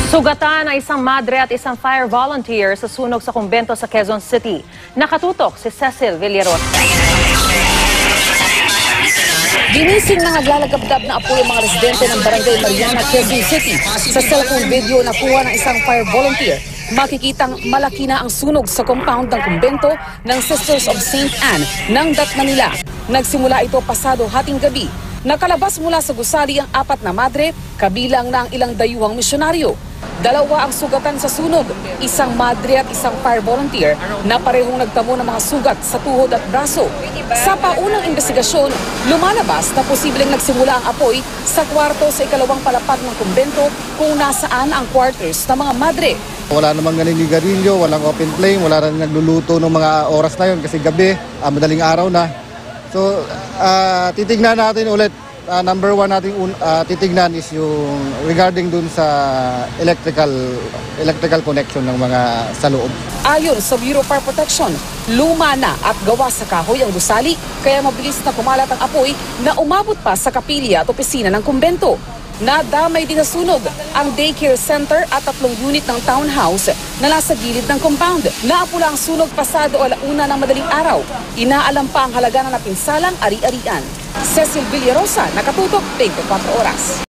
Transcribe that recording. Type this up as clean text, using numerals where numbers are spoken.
Sugatan ang isang madre at isang fire volunteer sa sunog sa kumbento sa Quezon City. Nakatutok si Cecil Villarosa. Ginising ng naglalagabdab na apoy ang mga residente ng Barangay Mariana, Quezon City. Sa cellphone video na kuha ng isang fire volunteer, makikitang malaki na ang sunog sa compound ng kumbento ng Sisters of St. Anne ng Datmanila. Nagsimula ito pasado hating gabi. Nakalabas mula sa gusali ang 4 na madre, kabilang ng ilang dayuhang misyonaryo. 2 ang sugatan sa sunog, isang madre at isang fire volunteer na parehong nagtamo ng mga sugat sa tuhod at braso. Sa paunang investigasyon, lumalabas na posibleng nagsimula ang apoy sa kwarto sa ikalawang palapag ng kumbento kung nasaan ang quarters ng mga madre. Wala namang naninigarilyo, walang open flame, wala rin nagluluto ng mga oras na yun kasi gabi, madaling araw na. So, titignan natin ulit. Number 1 natin titignan is yung regarding dun sa electrical connection ng mga sa loob. Ayon sa Bureau of Fire Protection, luma na at gawa sa kahoy ang gusali, kaya mabilis na kumalat ang apoy na umabot pa sa kapilya at opisina ng kumbento. Nadamay din sa sunog ang daycare center at 3 unit ng townhouse na nasa gilid ng compound. Naapula ang sunog pasado 1:00 ng madaling araw. Inaalam pa ang halaga ng napinsalang ari-arian. Cecil Villarosa, Nakatutok, 24 Oras.